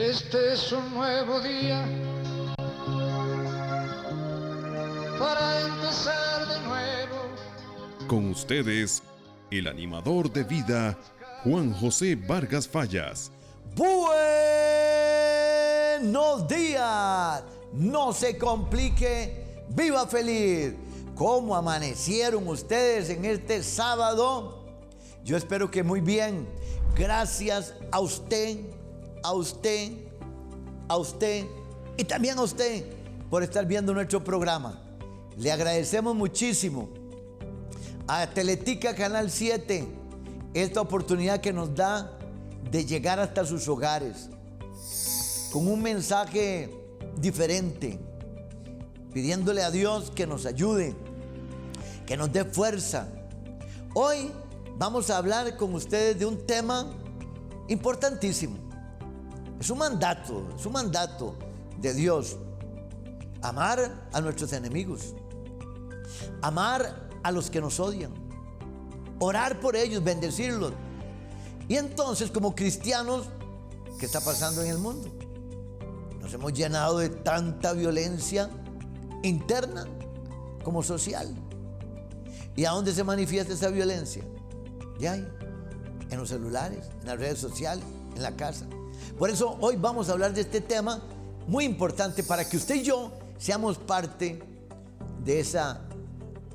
Este es un nuevo día para empezar de nuevo. Con ustedes, el animador de vida, Juan José Vargas Fallas. Buenos días, no se complique, viva feliz. ¿Cómo amanecieron ustedes en este sábado? Yo espero que muy bien. Gracias a usted y también a usted por estar viendo nuestro programa. Le agradecemos muchísimo a Teletica Canal 7 esta oportunidad que nos da de llegar hasta sus hogares con un mensaje diferente, pidiéndole a Dios que nos ayude, que nos dé fuerza. Hoy vamos a hablar con ustedes de un tema importantísimo. Es un mandato de Dios. Amar a nuestros enemigos, amar a los que nos odian, orar por ellos, bendecirlos. Y entonces, como cristianos, ¿qué está pasando en el mundo? Nos hemos llenado de tanta violencia interna como social. ¿Y a dónde se manifiesta esa violencia? Ya hay, en los celulares, en las redes sociales, en la casa. Por eso hoy vamos a hablar de este tema muy importante para que usted y yo seamos parte de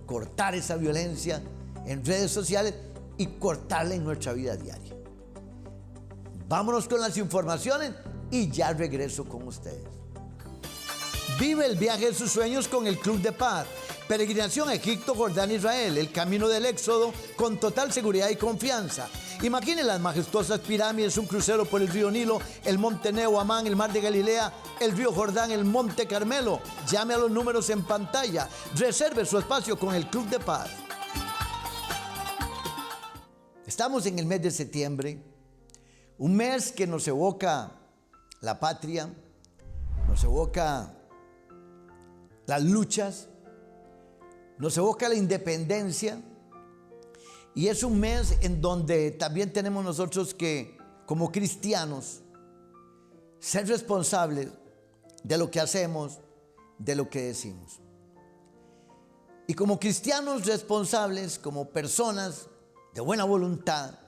cortar esa violencia en redes sociales y cortarla en nuestra vida diaria. Vámonos con las informaciones y ya regreso con ustedes. Vive el viaje de sus sueños con el Club de Paz. Peregrinación a Egipto, Jordania, Israel, el camino del Éxodo con total seguridad y confianza. Imagine las majestuosas pirámides, un crucero por el río Nilo, el monte Nebo, Amán, el mar de Galilea, el río Jordán, el monte Carmelo. Llame a los números en pantalla. Reserve su espacio con el Club de Paz. Estamos en el mes de septiembre, un mes que nos evoca la patria, nos evoca las luchas, nos evoca la independencia. Y es un mes en donde también tenemos nosotros que, como cristianos, ser responsables de lo que hacemos, de lo que decimos. Y como cristianos responsables, como personas de buena voluntad,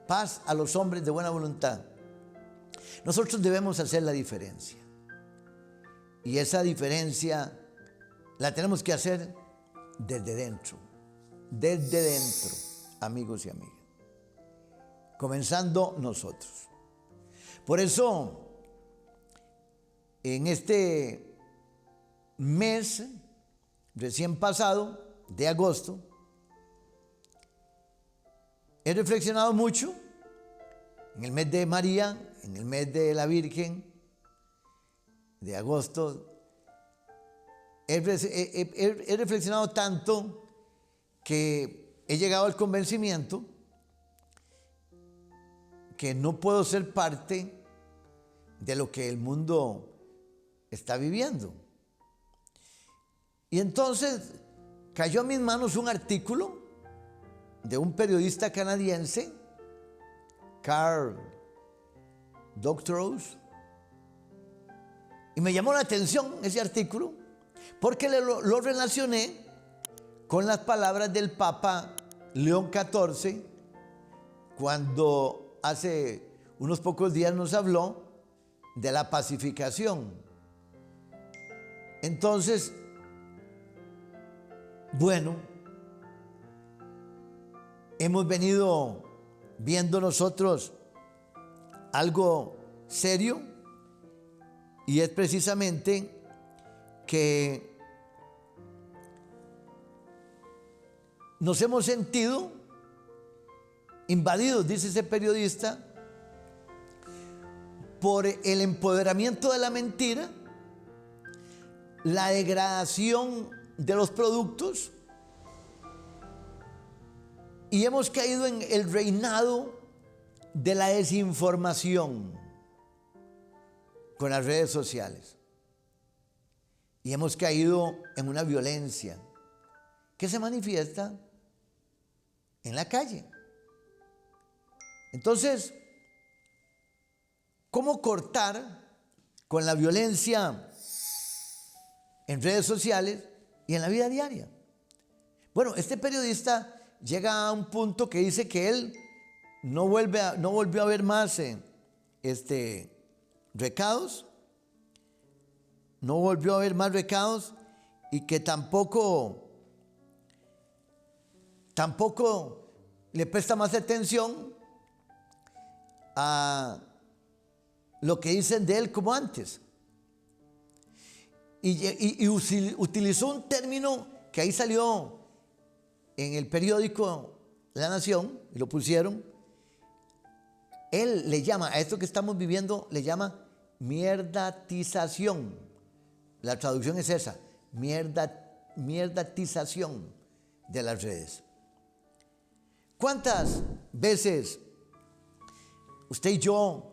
paz a los hombres de buena voluntad, nosotros debemos hacer la diferencia. Y esa diferencia la tenemos que hacer desde dentro, amigos y amigas, comenzando nosotros. Por eso, en este mes recién pasado de agosto, he reflexionado mucho en el mes de María, en el mes de la Virgen, de agosto. He reflexionado tanto que he llegado al convencimiento que no puedo ser parte de lo que el mundo está viviendo. Y entonces cayó a mis manos un artículo de un periodista canadiense, Carl Doctorow, y me llamó la atención ese artículo porque lo relacioné con las palabras del Papa León XIV cuando hace unos pocos días nos habló de la pacificación. Entonces, bueno, hemos venido viendo nosotros algo serio, y es precisamente que nos hemos sentido invadidos, dice ese periodista, por el empoderamiento de la mentira, la degradación de los productos, y hemos caído en el reinado de la desinformación con las redes sociales. Y hemos caído en una violencia que se manifiesta en la calle. Entonces, ¿Cómo cortar con la violencia en redes sociales y en la vida diaria? Bueno, este periodista llega a un punto que dice que él no volvió a ver más recados, no volvió a ver más recados y que tampoco le presta más atención a lo que dicen de él como antes. Y utilizó un término que ahí salió en el periódico La Nación, y lo pusieron. Él le llama, a esto que estamos viviendo, le llama mierdatización. La traducción es esa, mierdatización de las redes. ¿Cuántas veces usted y yo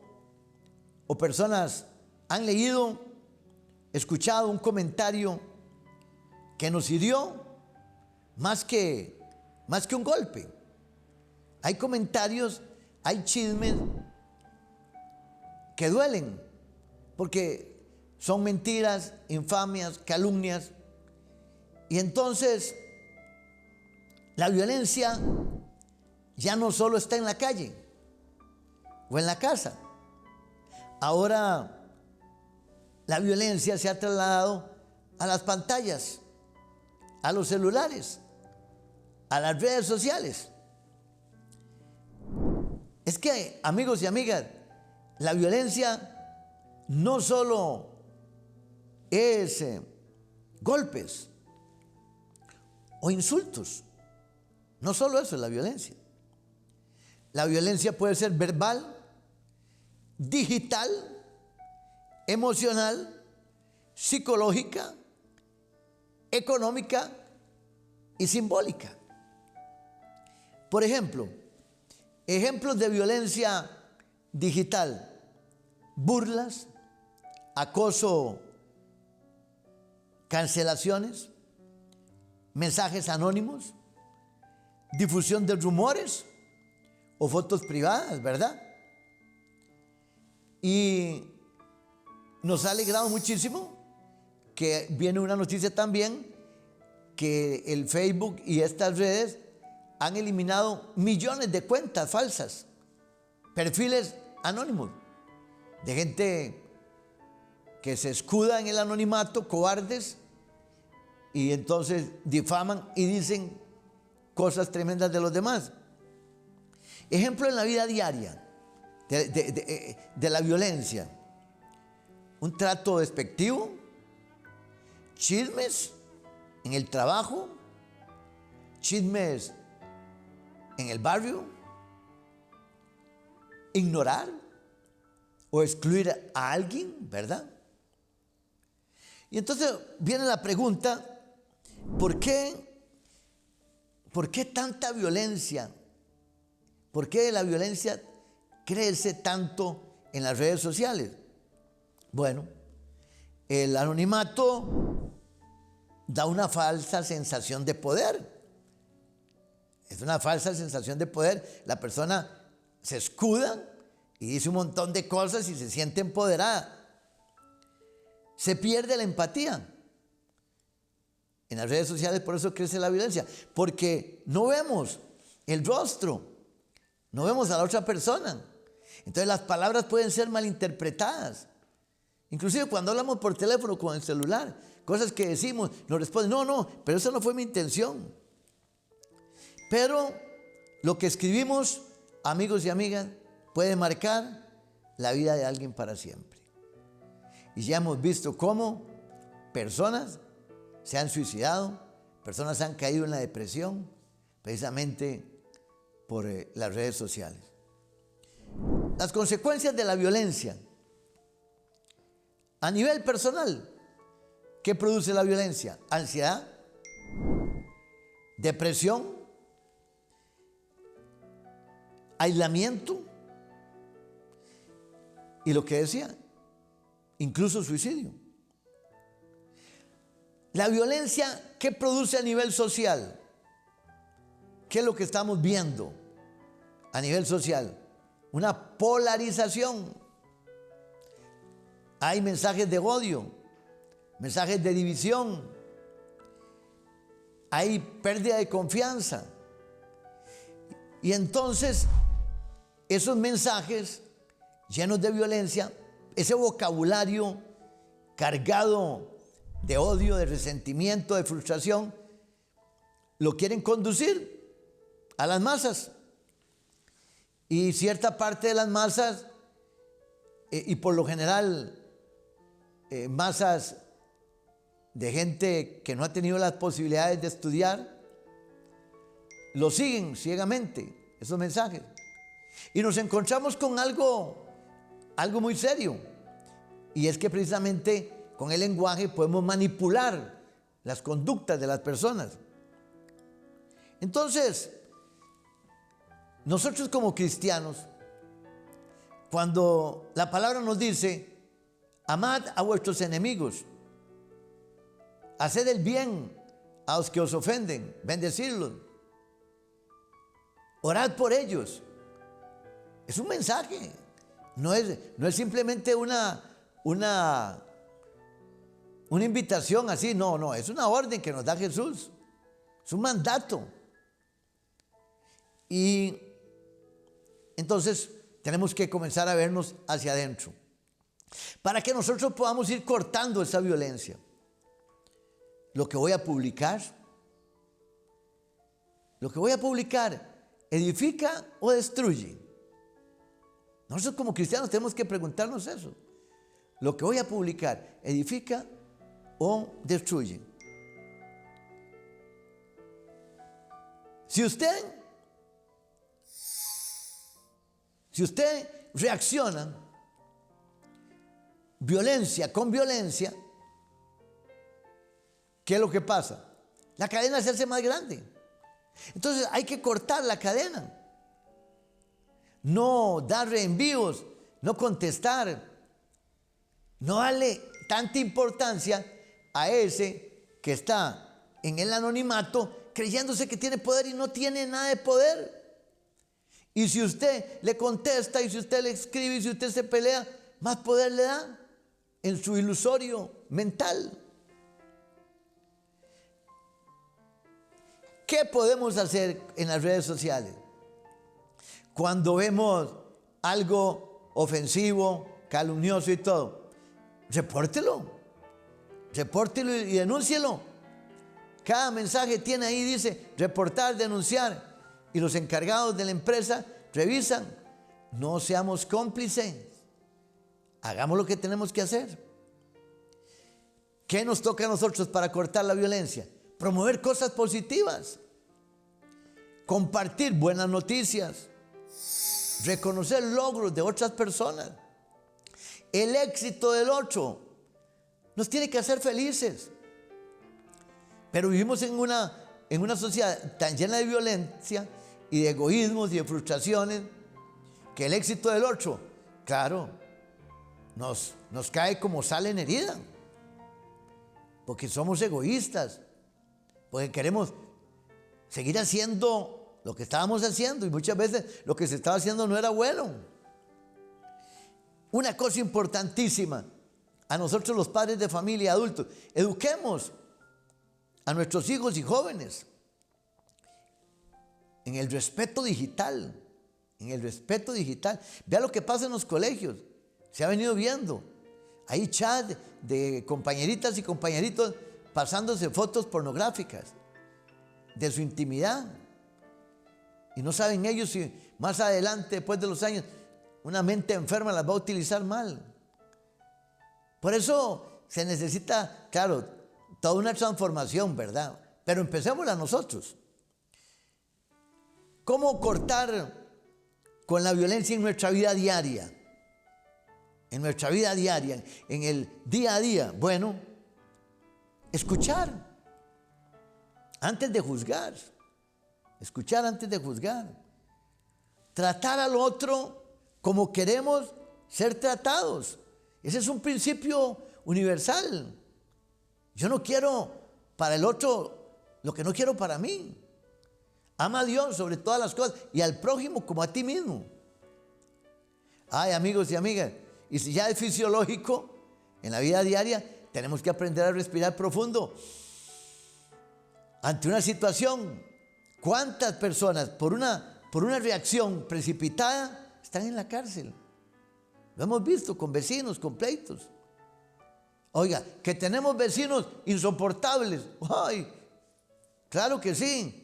o personas han leído, escuchado un comentario que nos hirió más que un golpe? Hay comentarios, hay chismes que duelen porque son mentiras, infamias, calumnias. Y entonces la violencia ya no solo está en la calle o en la casa. Ahora la violencia se ha trasladado a las pantallas, a los celulares, a las redes sociales. Es que, amigos y amigas, la violencia no solo es golpes o insultos. No solo eso es la violencia. La violencia puede ser verbal, digital, emocional, psicológica, económica y simbólica. Por ejemplo, ejemplos de violencia digital: burlas, acoso, cancelaciones, mensajes anónimos, difusión de rumores o fotos privadas, ¿verdad? Y nos ha alegrado muchísimo que viene una noticia también que el Facebook y estas redes han eliminado millones de cuentas falsas, perfiles anónimos, de gente que se escuda en el anonimato, cobardes, y entonces difaman y dicen cosas tremendas de los demás. Ejemplo en la vida diaria de la violencia: un trato despectivo, chismes en el trabajo, chismes en el barrio, ignorar o excluir a alguien, ¿verdad? Y entonces viene la pregunta: ¿por qué tanta violencia? ¿Por qué la violencia crece tanto en las redes sociales? Bueno, el anonimato da una falsa sensación de poder. Es una falsa sensación de poder. La persona se escuda y dice un montón de cosas y se siente empoderada. Se pierde la empatía. En las redes sociales por eso crece la violencia, porque no vemos el rostro, no vemos a la otra persona. Entonces las palabras pueden ser malinterpretadas. Inclusive cuando hablamos por teléfono con el celular, cosas que decimos, nos responden: no, pero eso no fue mi intención. Pero lo que escribimos, amigos y amigas, puede marcar la vida de alguien para siempre. Y ya hemos visto cómo personas se han suicidado, personas han caído en la depresión, precisamente por las redes sociales. Las consecuencias de la violencia a nivel personal: ¿qué produce la violencia? Ansiedad, depresión, aislamiento y lo que decía, incluso suicidio. La violencia, ¿qué produce a nivel social? ¿Qué es lo que estamos viendo a nivel social? Una polarización. hay mensajes de odio, mensajes de división, hay pérdida de confianza. Y entonces esos mensajes llenos de violencia, ese vocabulario cargado de odio, de resentimiento, de frustración, lo quieren conducir a las masas. Y cierta parte de las masas, y por lo general masas de gente que no ha tenido las posibilidades de estudiar, lo siguen ciegamente, esos mensajes. Y nos encontramos con algo muy serio. Y es que precisamente con el lenguaje podemos manipular las conductas de las personas. Entonces, nosotros como cristianos, cuando la palabra nos dice, amad a vuestros enemigos, haced el bien a los que os ofenden, bendecirlos, orad por ellos. Es un mensaje, no es simplemente una invitación así, no, es una orden que nos da Jesús, es un mandato. Y entonces tenemos que comenzar a vernos hacia adentro, para que nosotros podamos ir cortando esa violencia. Lo que voy a publicar, ¿edifica o destruye? Nosotros como cristianos tenemos que preguntarnos eso. Lo que voy a publicar, ¿edifica o destruye? Si usted reacciona violencia con violencia, ¿qué es lo que pasa? La cadena se hace más grande. Entonces hay que cortar la cadena. No dar reenvíos, no contestar, no darle tanta importancia a ese que está en el anonimato creyéndose que tiene poder y no tiene nada de poder. Y si usted le contesta, y si usted le escribe, y si usted se pelea, más poder le da en su ilusorio mental. ¿Qué podemos hacer en las redes sociales? Cuando vemos algo ofensivo, calumnioso y todo, repórtelo y denúncielo. Cada mensaje tiene ahí, dice, reportar, denunciar. Y los encargados de la empresa revisan. No seamos cómplices. Hagamos lo que tenemos que hacer. ¿Qué nos toca a nosotros para cortar la violencia? Promover cosas positivas. Compartir buenas noticias. Reconocer logros de otras personas. El éxito del otro nos tiene que hacer felices. Pero vivimos en una sociedad tan llena de violencia y de egoísmos y de frustraciones, que el éxito del otro, claro, nos cae como sal en herida, porque somos egoístas, porque queremos seguir haciendo lo que estábamos haciendo, y muchas veces lo que se estaba haciendo no era bueno. Una cosa importantísima, a nosotros los padres de familia, adultos, eduquemos a nuestros hijos y jóvenes en el respeto digital, Vea lo que pasa en los colegios, se ha venido viendo. Hay chat de compañeritas y compañeritos pasándose fotos pornográficas de su intimidad. Y no saben ellos si más adelante, después de los años, una mente enferma las va a utilizar mal. Por eso se necesita, claro, toda una transformación, ¿verdad? Pero empecémosla nosotros. ¿Cómo cortar con la violencia en nuestra vida diaria? En nuestra vida diaria, en el día a día. Bueno, escuchar antes de juzgar. Escuchar antes de juzgar. Tratar al otro como queremos ser tratados. Ese es un principio universal. Yo no quiero para el otro lo que no quiero para mí. Ama a Dios sobre todas las cosas y al prójimo como a ti mismo. Ay, amigos y amigas, y si ya es fisiológico, En la vida diaria tenemos que aprender a respirar profundo. Ante una situación, ¿cuántas personas por una reacción precipitada están en la cárcel? Lo hemos visto con vecinos, con pleitos. Oiga, que tenemos vecinos insoportables. ¡Ay! Claro que sí.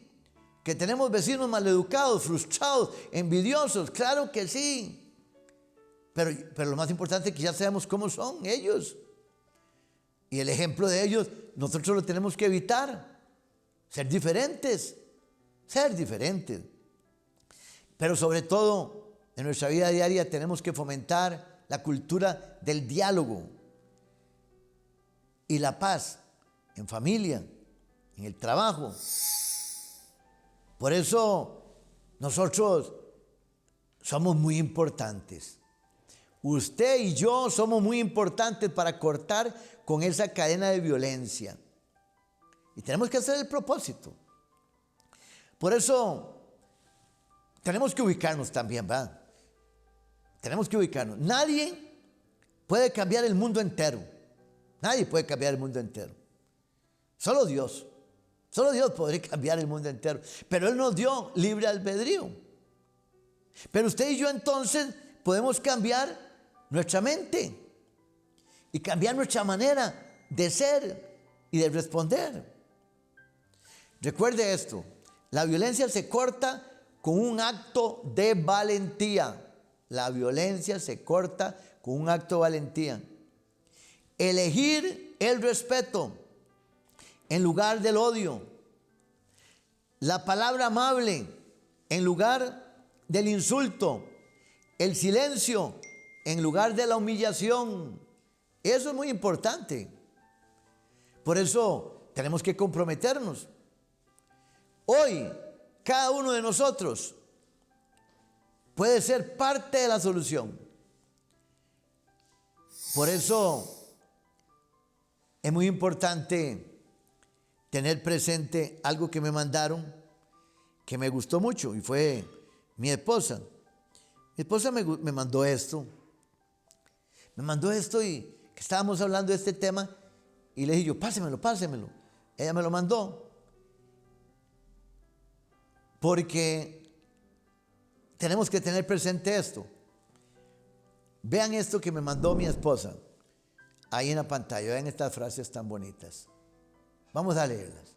Que tenemos vecinos maleducados, frustrados, envidiosos. Claro que sí. Pero lo más importante es que ya sabemos cómo son ellos. Y el ejemplo de ellos, nosotros lo tenemos que evitar. Ser diferentes. Ser diferentes. Pero sobre todo, en nuestra vida diaria tenemos que fomentar la cultura del diálogo y la paz en familia, en el trabajo. Por eso nosotros somos muy importantes. Usted y yo somos muy importantes para cortar con esa cadena de violencia. Y tenemos que hacer el propósito. Por eso tenemos que ubicarnos también, ¿verdad? Tenemos que ubicarnos. Nadie puede cambiar el mundo entero. Nadie puede cambiar el mundo entero. Solo Dios. Solo Dios podría cambiar el mundo entero. Pero Él nos dio libre albedrío. Pero usted y yo entonces podemos cambiar nuestra mente y cambiar nuestra manera de ser y de responder. Recuerde esto: la violencia se corta con un acto de valentía. La violencia se corta con un acto de valentía. Elegir el respeto en lugar del odio. La palabra amable en lugar del insulto. El silencio en lugar de la humillación. Eso es muy importante. Por eso tenemos que comprometernos. Hoy, cada uno de nosotros puede ser parte de la solución. Por eso es muy importante tener presente algo que me mandaron, que me gustó mucho, y fue mi esposa. Mi esposa me mandó esto. Me mandó esto y que estábamos hablando de este tema y le dije yo, pásemelo. Ella me lo mandó. Porque tenemos que tener presente esto. Vean esto que me mandó mi esposa. Ahí en la pantalla, vean estas frases tan bonitas. Vamos a leerlas.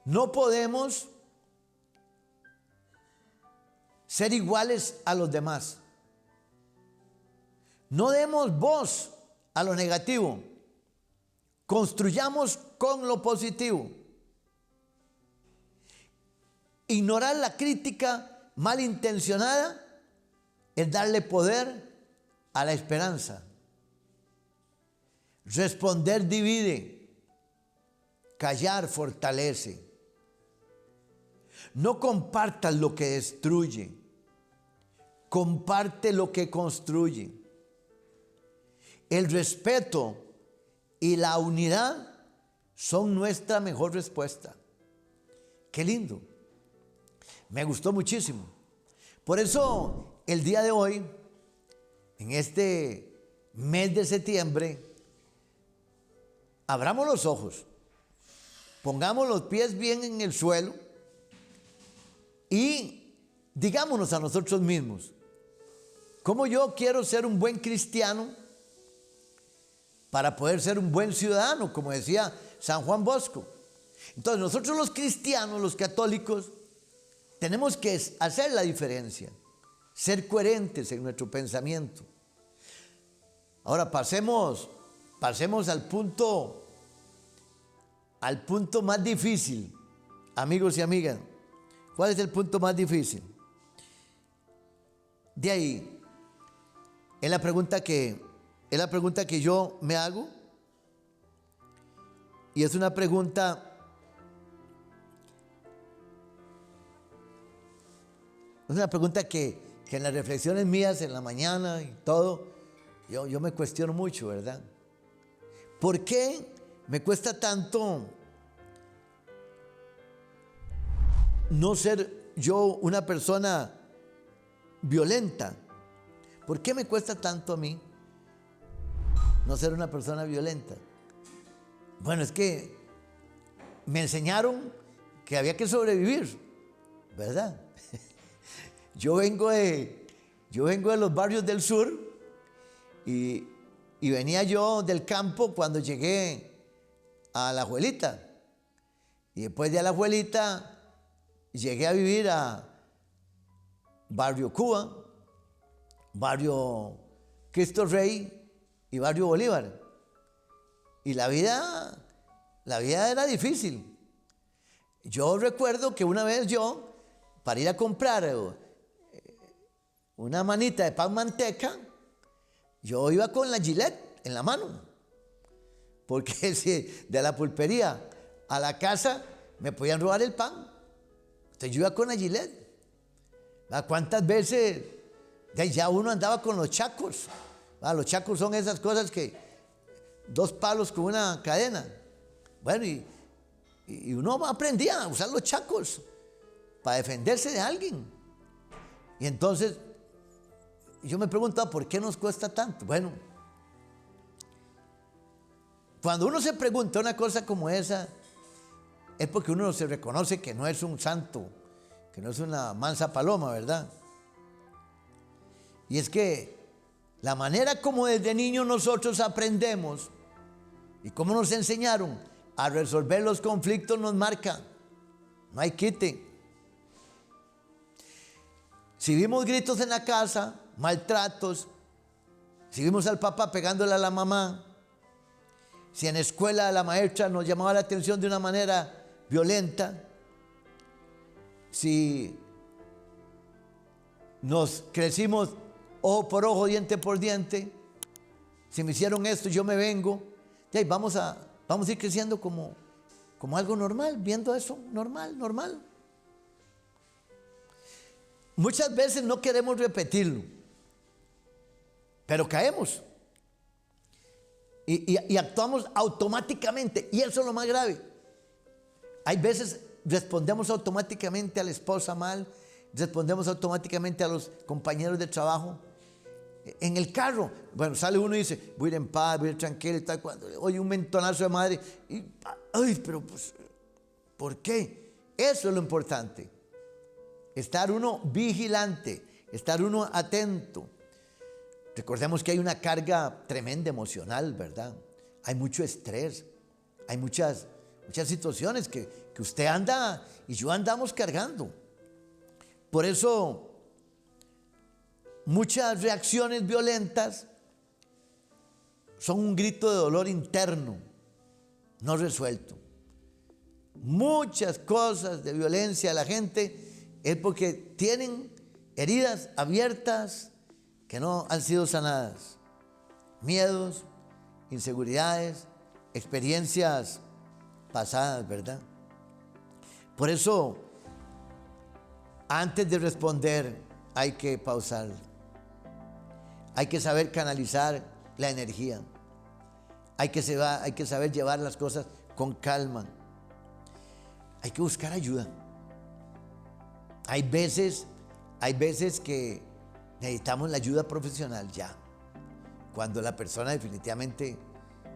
No podemos ser iguales a los demás. No demos voz a lo negativo. Construyamos con lo positivo. Ignorar la crítica malintencionada es darle poder a la esperanza. Responder divide. Callar fortalece. No compartas lo que destruye. Comparte lo que construye. El respeto y la unidad son nuestra mejor respuesta. Qué lindo. Me gustó muchísimo. Por eso, el día de hoy, en este mes de septiembre, abramos los ojos, pongamos los pies bien en el suelo y digámonos a nosotros mismos, ¿cómo yo quiero ser un buen cristiano para poder ser un buen ciudadano? Como decía San Juan Bosco. Entonces nosotros los cristianos, los católicos, tenemos que hacer la diferencia, ser coherentes en nuestro pensamiento. Ahora pasemos al punto más difícil, amigos y amigas. ¿Cuál es el punto más difícil? De ahí, es la pregunta que yo me hago, y es una pregunta que en las reflexiones mías en la mañana y todo, yo me cuestiono mucho, ¿verdad? ¿Por qué me cuesta tanto no ser yo una persona violenta? ¿Por qué me cuesta tanto a mí? no ser una persona violenta? Bueno, es que me enseñaron que había que sobrevivir, ¿verdad? Yo vengo de los barrios del sur y venía yo del campo cuando llegué a Alajuelita. Y después de Alajuelita llegué a vivir a Barrio Cuba, Barrio Cristo Rey y Barrio Bolívar. Y la vida era difícil. Yo recuerdo que una vez yo, para ir a comprar una manita de pan manteca, yo iba con la Gillette en la mano. Porque si de la pulpería a la casa me podían robar el pan. Entonces yo iba con la Gillette. ¿Cuántas veces ya uno andaba con los chacos? Los chacos son esas cosas que 2 palos con una cadena. Bueno, y uno aprendía a usar los chacos para defenderse de alguien. Y entonces yo me preguntaba, ¿por qué nos cuesta tanto? Bueno, cuando uno se pregunta una cosa como esa, es porque uno se reconoce que no es un santo, que no es una mansa paloma, ¿verdad? Y es que la manera como desde niños nosotros aprendemos y cómo nos enseñaron a resolver los conflictos nos marca. No hay quite. Si vimos gritos en la casa, maltratos, si vimos al papá pegándole a la mamá, si en la escuela la maestra nos llamaba la atención de una manera violenta, si nos crecimos ojo por ojo, diente por diente, si me hicieron esto, yo me vengo, y vamos a ir creciendo como algo normal, viendo eso normal. Muchas veces no queremos repetirlo, pero caemos y actuamos automáticamente, y eso es lo más grave. Hay veces respondemos automáticamente a la esposa mal, respondemos automáticamente a los compañeros de trabajo. En el carro, bueno, sale uno y dice, voy a ir en paz, voy a ir tranquilo y tal, cuando oye un mentonazo de madre, pero pues, ¿por qué? Eso es lo importante. Estar uno vigilante, estar uno atento. Recordemos que hay una carga tremenda emocional, ¿verdad? Hay mucho estrés, hay muchas situaciones que usted anda y yo andamos cargando. Por eso, muchas reacciones violentas son un grito de dolor interno, no resuelto. Muchas cosas de violencia de la gente es porque tienen heridas abiertas que no han sido sanadas. Miedos, inseguridades, experiencias pasadas, ¿verdad? Por eso, antes de responder, hay que pausar. Hay que saber canalizar la energía. Hay que saber llevar las cosas con calma. Hay que buscar ayuda. Hay veces que necesitamos la ayuda profesional ya. Cuando la persona definitivamente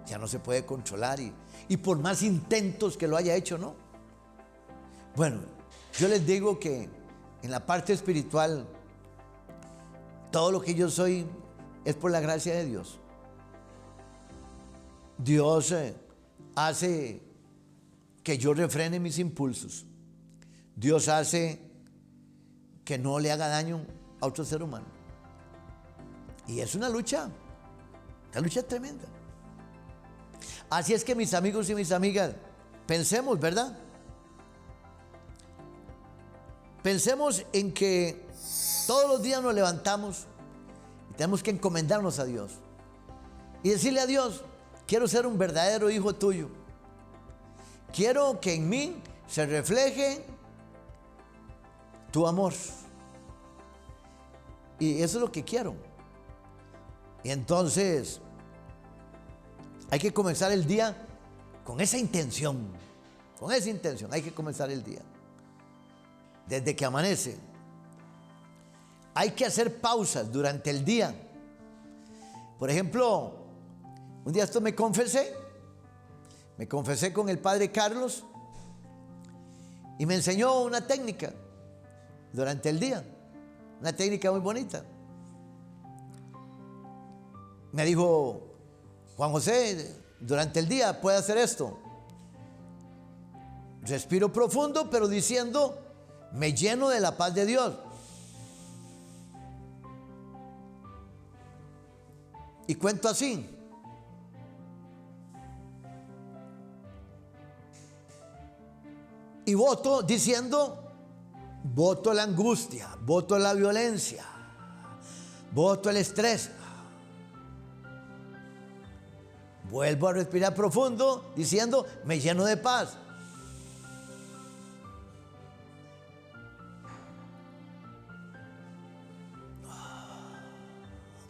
ya no se puede controlar y por más intentos que lo haya hecho, ¿no? Bueno, yo les digo que en la parte espiritual, todo lo que yo soy es por la gracia de Dios. Dios hace que yo refrene mis impulsos. Dios hace que no le haga daño a otro ser humano. Y es una lucha tremenda. Así es que mis amigos y mis amigas, pensemos, ¿verdad? Pensemos en que todos los días nos levantamos y tenemos que encomendarnos a Dios y decirle a Dios, quiero ser un verdadero hijo tuyo. Quiero que en mí se refleje tu amor. Y eso es lo que quiero. Y entonces hay que comenzar el día con esa intención. Con esa intención hay que comenzar el día. Desde que amanece. Hay que hacer pausas durante el día. Por ejemplo, Un día esto me confesé con el padre Carlos y me enseñó una técnica durante el día, una técnica muy bonita. Me dijo: Juan José, durante el día puede hacer esto. Respiro profundo, pero diciendo: me lleno de la paz de Dios. Y cuento así. Y voto diciendo: voto la angustia, voto la violencia, voto el estrés. Vuelvo a respirar profundo diciendo: me lleno de paz.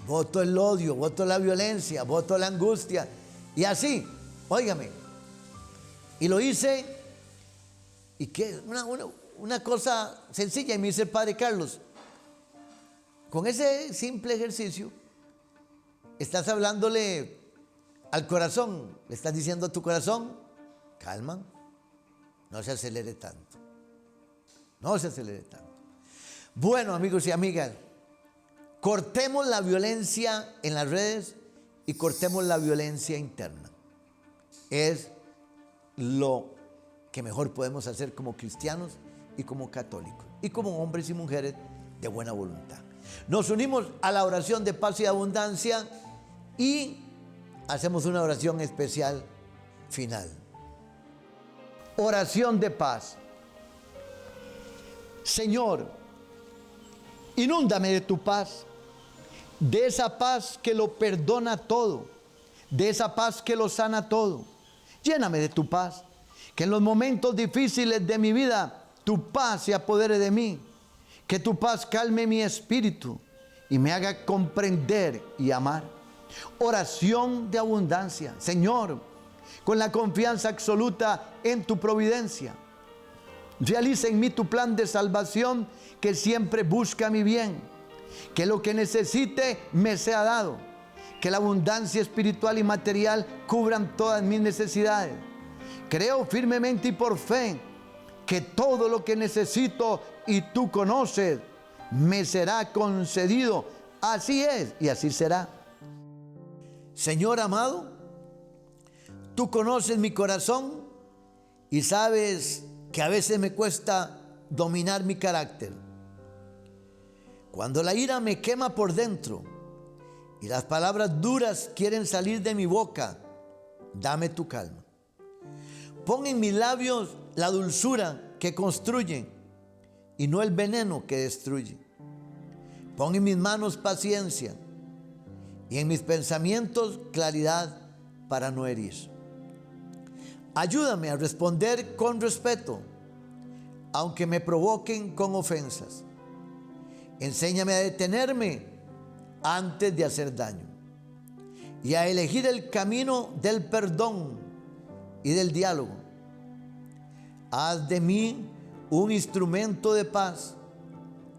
Voto el odio, voto la violencia, voto la angustia. Y así, óigame. Y lo hice. Y que una cosa sencilla. Y me dice el padre Carlos: con ese simple ejercicio estás hablándole al corazón. Le estás diciendo a tu corazón: calma, no se acelere tanto. No se acelere tanto. Bueno, amigos y amigas, cortemos la violencia en las redes y cortemos la violencia interna. Es lo que mejor podemos hacer como cristianos y como católicos y como hombres y mujeres de buena voluntad. Nos unimos a la oración de paz y abundancia y hacemos una oración especial final. Oración de paz. Señor, inúndame de tu paz, de esa paz que lo perdona todo, de esa paz que lo sana todo. Lléname de tu paz, que en los momentos difíciles de mi vida tu paz se apodere de mí, que tu paz calme mi espíritu y me haga comprender y amar. Oración de abundancia. Señor, con la confianza absoluta en tu providencia, realiza en mí tu plan de salvación que siempre busca mi bien, que lo que necesite me sea dado, que la abundancia espiritual y material cubran todas mis necesidades. Creo firmemente y por fe que todo lo que necesito y tú conoces me será concedido. Así es y así será. Señor amado, tú conoces mi corazón y sabes que a veces me cuesta dominar mi carácter. Cuando la ira me quema por dentro y las palabras duras quieren salir de mi boca, dame tu calma. Pon en mis labios la dulzura que construye y no el veneno que destruye. Pon en mis manos paciencia y en mis pensamientos claridad para no herir. Ayúdame a responder con respeto, aunque me provoquen con ofensas. Enséñame a detenerme antes de hacer daño y a elegir el camino del perdón y del diálogo. Haz de mí un instrumento de paz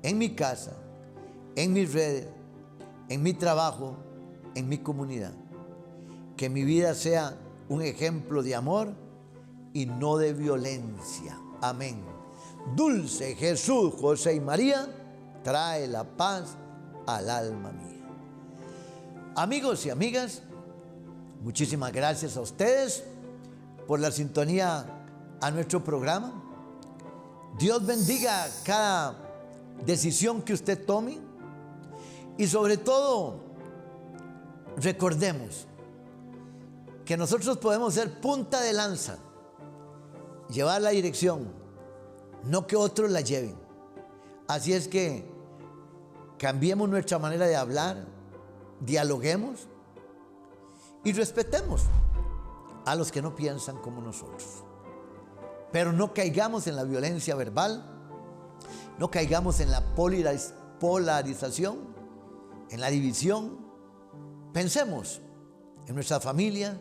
en mi casa, en mis redes, en mi trabajo, en mi comunidad. Que mi vida sea un ejemplo de amor y no de violencia. Amén. Dulce Jesús, José y María, trae la paz al alma mía. Amigos y amigas, muchísimas gracias a ustedes por la sintonía a nuestro programa. Dios bendiga cada decisión que usted tome y sobre todo recordemos que nosotros podemos ser punta de lanza, llevar la dirección, no que otros la lleven. Así es que cambiemos nuestra manera de hablar, dialoguemos y respetemos a los que no piensan como nosotros. Pero no caigamos en la violencia verbal, no caigamos en la polarización, en la división. Pensemos en nuestra familia,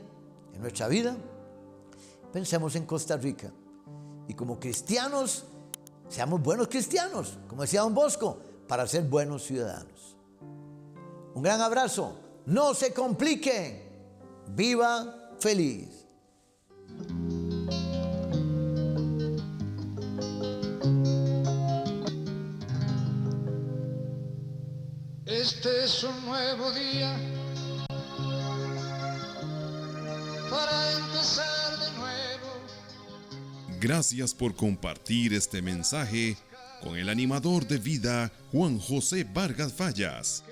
en nuestra vida. Pensemos en Costa Rica. Y como cristianos, seamos buenos cristianos, como decía Don Bosco, para ser buenos ciudadanos. Un gran abrazo. No se complique. Viva feliz. Este es un nuevo día para empezar de nuevo. Gracias por compartir este mensaje con el animador de vida Juan José Vargas Fallas.